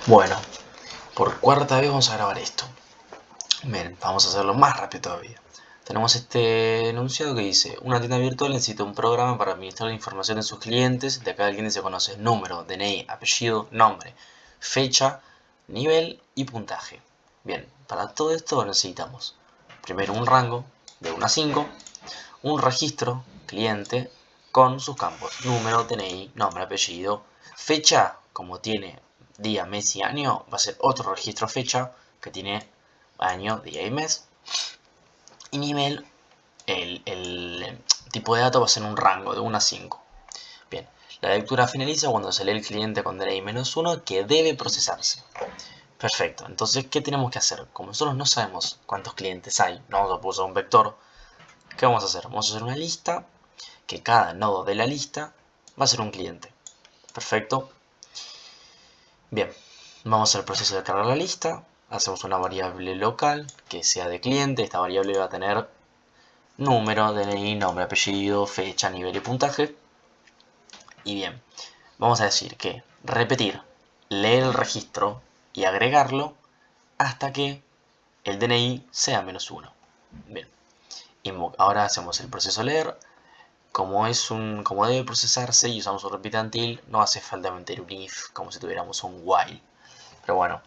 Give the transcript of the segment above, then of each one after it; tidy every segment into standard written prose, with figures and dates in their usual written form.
Bueno, por cuarta vez vamos a grabar esto. Bien, vamos a hacerlo más rápido todavía. Tenemos este enunciado que dice: una tienda virtual necesita un programa para administrar la información de sus clientes. De cada cliente se conoce número, DNI, apellido, nombre, fecha, nivel y puntaje. Bien, para todo esto necesitamos primero un rango de 1 a 5, un registro cliente con sus campos: número, DNI, nombre, apellido, fecha, como tiene día, mes y año, va a ser otro registro fecha que tiene año, día y mes. Y nivel, el tipo de datos va a ser un rango de 1 a 5. Bien, la lectura finaliza cuando se lee el cliente con DNI -1 que debe procesarse. Perfecto, entonces, ¿qué tenemos que hacer? Como nosotros no sabemos cuántos clientes hay, no vamos a usar un vector. ¿Qué vamos a hacer? Vamos a hacer una lista que cada nodo de la lista va a ser un cliente. Perfecto. Bien, vamos al proceso de cargar la lista. Hacemos una variable local que sea de cliente. Esta variable va a tener número, DNI, nombre, apellido, fecha, nivel y puntaje. Y bien, vamos a decir que repetir, leer el registro y agregarlo hasta que el DNI sea -1. Bien, ahora hacemos el proceso leer. Como debe procesarse y usamos un repeat until, no hace falta meter un if como si tuviéramos un while. Pero bueno,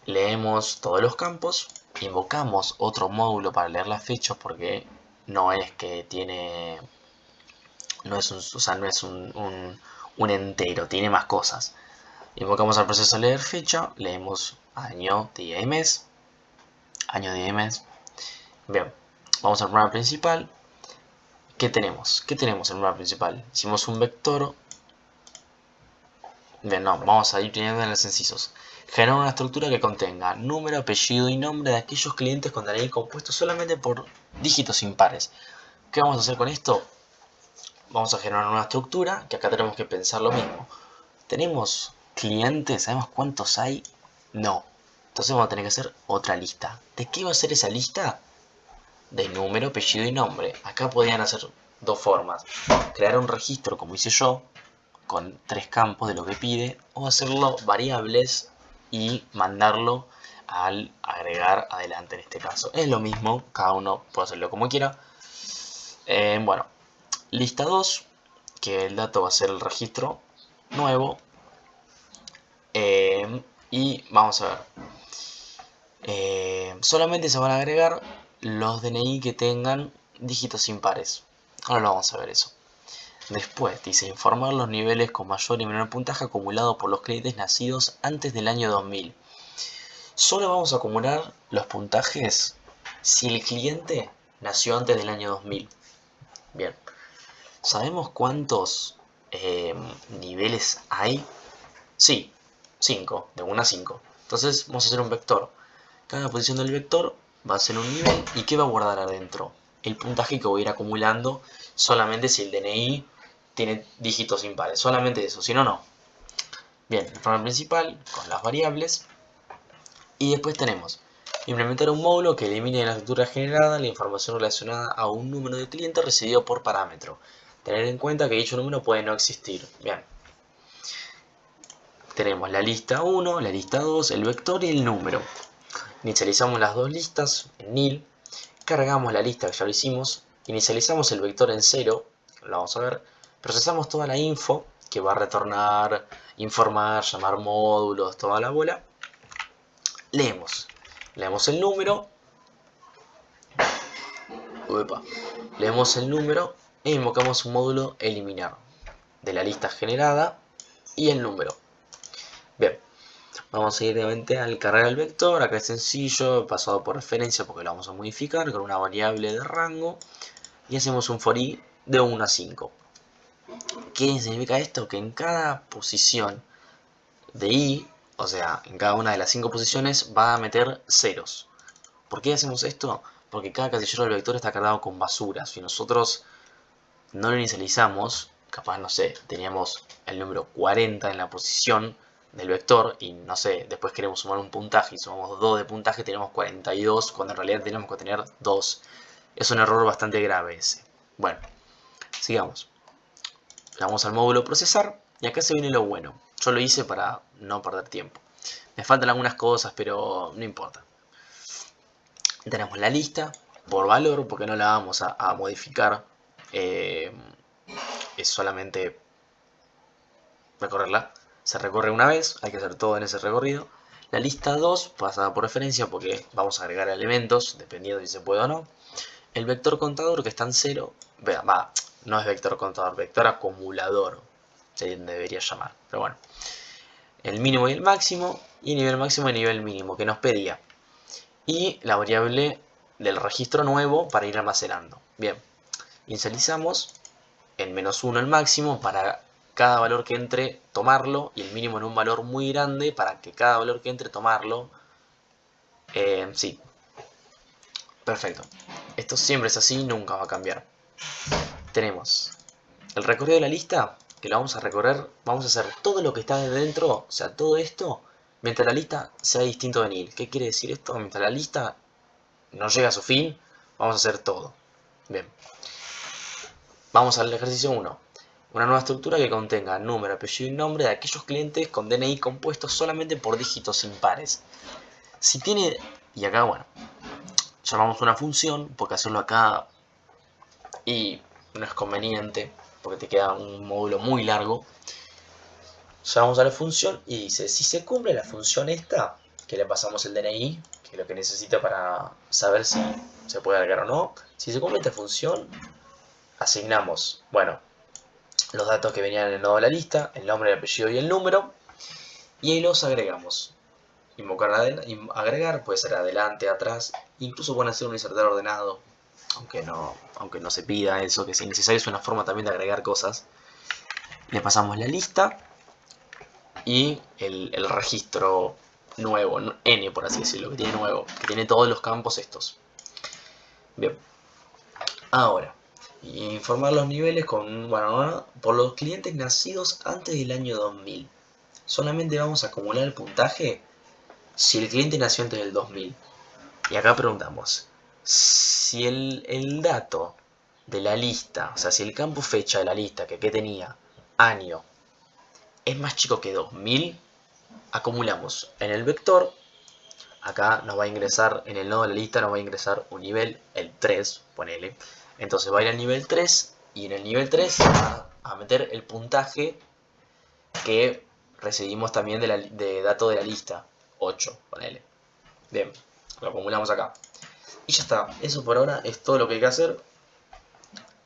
leemos todos los campos, invocamos otro módulo para leer las fechas porque no es que tiene, no es un entero, tiene más cosas. Invocamos al proceso leer fecha, leemos año, día y mes, año, día y mes. Bien, vamos al programa principal. ¿Qué tenemos? ¿Qué tenemos en el programa principal? Hicimos un vector. Bien, no, vamos a ir teniendo en los incisos. Generar una estructura que contenga número, apellido y nombre de aquellos clientes con DNI compuesto solamente por dígitos impares. ¿Qué vamos a hacer con esto? Vamos a generar una estructura que acá tenemos que pensar lo mismo. ¿Tenemos clientes? ¿Sabemos cuántos hay? No. Entonces vamos a tener que hacer otra lista. ¿De qué va a ser esa lista? De número, apellido y nombre. Acá podrían hacer dos formas. Crear un registro como hice yo, con 3 campos de lo que pide, o hacerlo variables y mandarlo al agregar adelante en este caso. Es lo mismo, cada uno puede hacerlo como quiera. Bueno, lista 2, que el dato va a ser el registro nuevo. Y vamos a ver. Solamente se van a agregar los DNI que tengan dígitos impares. Ahora lo vamos a ver eso. Después dice informar los niveles con mayor y menor puntaje acumulado por los clientes nacidos antes del año 2000. Solo vamos a acumular los puntajes si el cliente nació antes del año 2000. Bien, ¿sabemos cuántos niveles hay? Sí, 5, de 1 a 5. Entonces vamos a hacer un vector. Cada posición del vector va a ser un nivel. ¿Y qué va a guardar adentro? El puntaje que voy a ir acumulando solamente si el DNI tiene dígitos impares. Solamente eso, si no, no. Bien, el programa principal con las variables. Y después tenemos implementar un módulo que elimine de la estructura generada la información relacionada a un número de clientes recibido por parámetro. Tener en cuenta que dicho número puede no existir. Bien. Tenemos la lista 1, la lista 2, el vector y el número. Inicializamos las dos listas en nil, cargamos la lista que ya lo hicimos, inicializamos el vector en 0, lo vamos a ver, procesamos toda la info que va a retornar, informar, llamar módulos, toda la bola, leemos el número, leemos el número e invocamos un módulo eliminar de la lista generada y el número. Bien, vamos a ir directamente al cargar el vector. Acá es sencillo, pasado por referencia porque lo vamos a modificar con una variable de rango. Y hacemos un for i de 1 a 5. ¿Qué significa esto? Que en cada posición de i, o sea, en cada una de las 5 posiciones, va a meter ceros. ¿Por qué hacemos esto? Porque cada casillero del vector está cargado con basura. Si nosotros no lo inicializamos, capaz, no sé, teníamos el número 40 en la posición del vector y no sé, después queremos sumar un puntaje y sumamos 2 de puntaje, tenemos 42 cuando en realidad tenemos que tener 2. Es un error bastante grave ese. Bueno, sigamos. Vamos al módulo procesar y acá se viene lo bueno. Yo lo hice para no perder tiempo. Me faltan algunas cosas, pero no importa. Tenemos la lista por valor, porque no la vamos a modificar. Es solamente recorrerla. Se recorre una vez, hay que hacer todo en ese recorrido. La lista 2 pasada por referencia porque vamos a agregar elementos, dependiendo si se puede o no. El vector contador que está en 0, no es vector contador, vector acumulador se debería llamar, pero bueno. El mínimo y el máximo, y nivel máximo y nivel mínimo que nos pedía. Y la variable del registro nuevo para ir almacenando. Bien, inicializamos en -1 el máximo para cada valor que entre tomarlo, y el mínimo en un valor muy grande para que cada valor que entre tomarlo. Sí, perfecto. Esto siempre es así, nunca va a cambiar. Tenemos el recorrido de la lista, que lo vamos a recorrer, vamos a hacer todo lo que está de dentro, o sea, todo esto, mientras la lista sea distinto de nil. ¿Qué quiere decir esto? Mientras la lista no llega a su fin, vamos a hacer todo. Bien. Vamos al ejercicio 1. Una nueva estructura que contenga número, apellido y nombre de aquellos clientes con DNI compuestos solamente por dígitos impares. Si tiene, y acá, bueno, llamamos una función, porque hacerlo acá y no es conveniente, porque te queda un módulo muy largo. Llamamos a la función y dice, si se cumple la función esta, que le pasamos el DNI, que es lo que necesita para saber si se puede agregar o no, si se cumple esta función, asignamos, bueno, los datos que venían en el nodo de la lista, el nombre, el apellido y el número, y ahí los agregamos. Invocar agregar puede ser adelante, atrás, incluso pueden hacer un insertar ordenado, aunque no se pida eso, que si necesario es una forma también de agregar cosas. Le pasamos la lista y el registro nuevo, n por así decirlo, que tiene nuevo, que tiene todos los campos estos. Bien, ahora, informar los niveles con, bueno, por los clientes nacidos antes del año 2000. Solamente vamos a acumular el puntaje si el cliente nació antes del 2000. Y acá preguntamos, si el dato de la lista, o sea, si el campo fecha de la lista, que tenía año, es más chico que 2000, acumulamos en el vector. Acá nos va a ingresar, en el nodo de la lista nos va a ingresar un nivel, el 3, ponele. Entonces va a ir al nivel 3 y en el nivel 3 va a meter el puntaje que recibimos también de dato de la lista, 8, ponele. Bien, lo acumulamos acá. Y ya está, eso por ahora es todo lo que hay que hacer.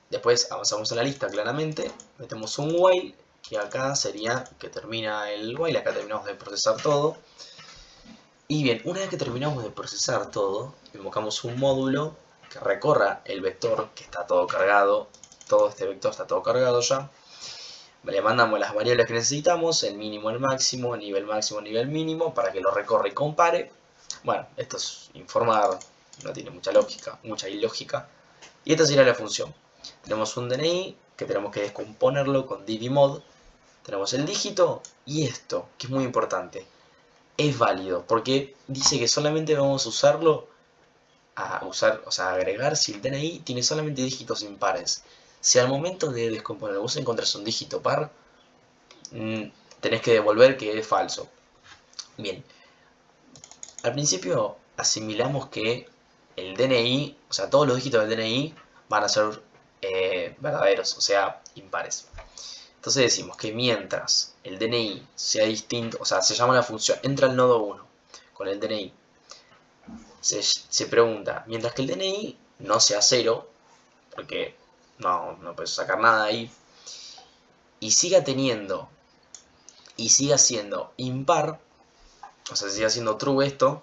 Después avanzamos en la lista claramente, metemos un while, que acá sería que termina el while, acá terminamos de procesar todo. Y bien, una vez que terminamos de procesar todo, invocamos un módulo que recorra el vector que está todo cargado, todo este vector está todo cargado ya. Le mandamos las variables que necesitamos, el mínimo, el máximo, nivel mínimo, para que lo recorra y compare. Bueno, esto es informar, no tiene mucha lógica, mucha ilógica. Y esta sería la función. Tenemos un DNI que tenemos que descomponerlo con divimod. Tenemos el dígito y esto, que es muy importante, es válido porque dice que solamente vamos a usarlo o sea, agregar si el DNI tiene solamente dígitos impares. Si al momento de descomponer vos encontrás un dígito par, tenés que devolver que es falso. Bien, al principio asimilamos que el DNI, o sea, todos los dígitos del DNI van a ser verdaderos, o sea, impares. Entonces decimos que mientras el DNI sea distinto, o sea, se llama una función, entra al nodo 1 con el DNI, se pregunta, mientras que el DNI no sea 0, porque no puedes sacar nada ahí, y siga teniendo, y siga siendo impar, o sea, siga siendo true esto,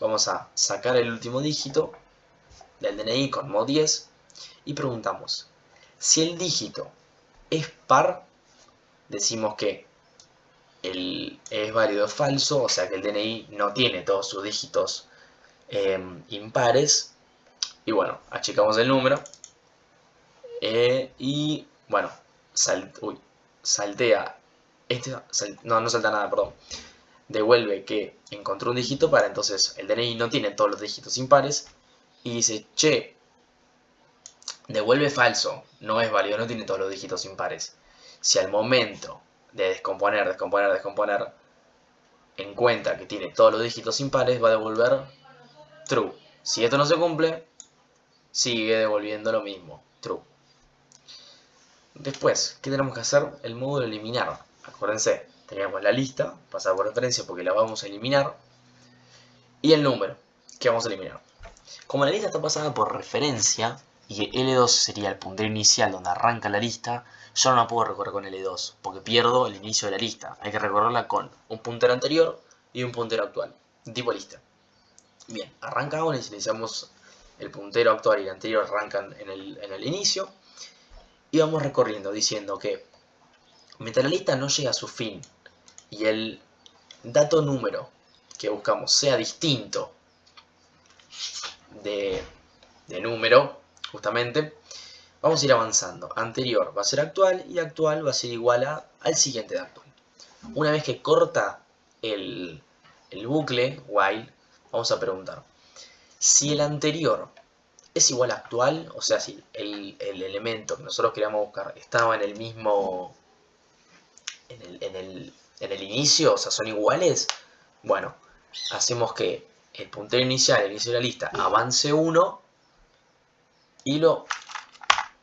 vamos a sacar el último dígito del DNI con mod 10 y preguntamos, si el dígito es par, decimos que es válido o falso, o sea que el DNI no tiene todos sus dígitos impares. Y bueno, achicamos el número. Y bueno, saltea. No salta nada, perdón. Devuelve que encontró un dígito par, entonces el DNI no tiene todos los dígitos impares. Y dice, che, devuelve falso, no es válido, no tiene todos los dígitos impares. Si al momento de descomponer, en cuenta que tiene todos los dígitos impares, va a devolver true. Si esto no se cumple, sigue devolviendo lo mismo, true. Después, ¿qué tenemos que hacer? El módulo eliminar. Acuérdense, teníamos la lista, pasada por referencia porque la vamos a eliminar, y el número, que vamos a eliminar. Como la lista está pasada por referencia, y L2 sería el puntero inicial donde arranca la lista, yo no la puedo recorrer con L2, porque pierdo el inicio de la lista. Hay que recorrerla con un puntero anterior y un puntero actual, tipo lista. Bien, arrancamos, iniciamos el puntero actual y el anterior arrancan en el inicio, y vamos recorriendo diciendo que mientras la lista no llega a su fin y el dato número que buscamos sea distinto de número, justamente, vamos a ir avanzando. Anterior va a ser actual y actual va a ser igual al siguiente de actual. Una vez que corta el bucle while, vamos a preguntar si el anterior es igual a actual, o sea, si el elemento que nosotros queríamos buscar estaba en el mismo, en el inicio, o sea, son iguales. Bueno, hacemos que el puntero inicial, el inicio de la lista, avance 1 y lo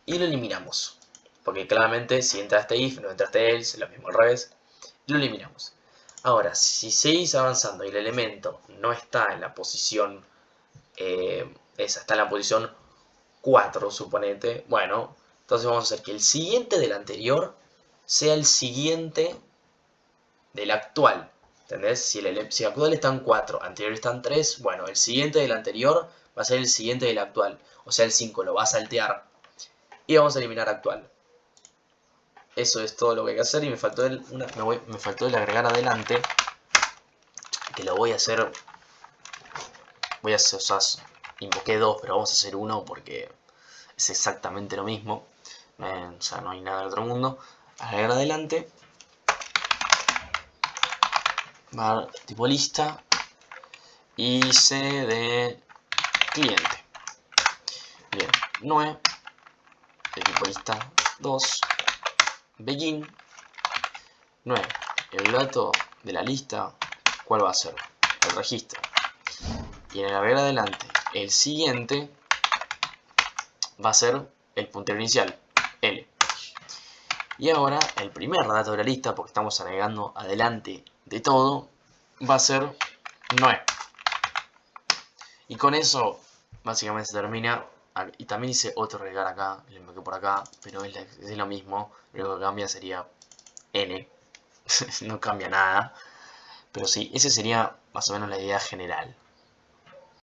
eliminamos. Porque claramente si entra este if, no entra este else, lo mismo al revés, lo eliminamos. Ahora, si seguís avanzando y el elemento no está en la posición, esa está en la posición 4, suponete, bueno, entonces vamos a hacer que el siguiente del anterior sea el siguiente del actual. ¿Entendés? Si el actual está en 4, anterior está en 3, bueno, el siguiente del anterior va a ser el siguiente del actual. O sea, el 5 lo va a saltear. Y vamos a eliminar actual. Eso es todo lo que hay que hacer. Y me faltó me faltó el agregar adelante. Que lo voy a hacer. O sea, invoqué 2, pero vamos a hacer 1 porque es exactamente lo mismo. O sea, no hay nada del otro mundo. Agregar adelante. Var tipo lista. Y C de cliente. Bien, 9. De tipo lista 2. Begin. 9. El dato de la lista, ¿cuál va a ser? El registro. Y en el agregar adelante, el siguiente va a ser el puntero inicial, L. Y ahora el primer dato de la lista, porque estamos agregando adelante de todo, va a ser 9. Y con eso básicamente se termina. Y también hice otro agregar acá, le invoqué por acá, pero es lo mismo. Lo único que cambia sería N. No cambia nada. Pero sí, esa sería más o menos la idea general.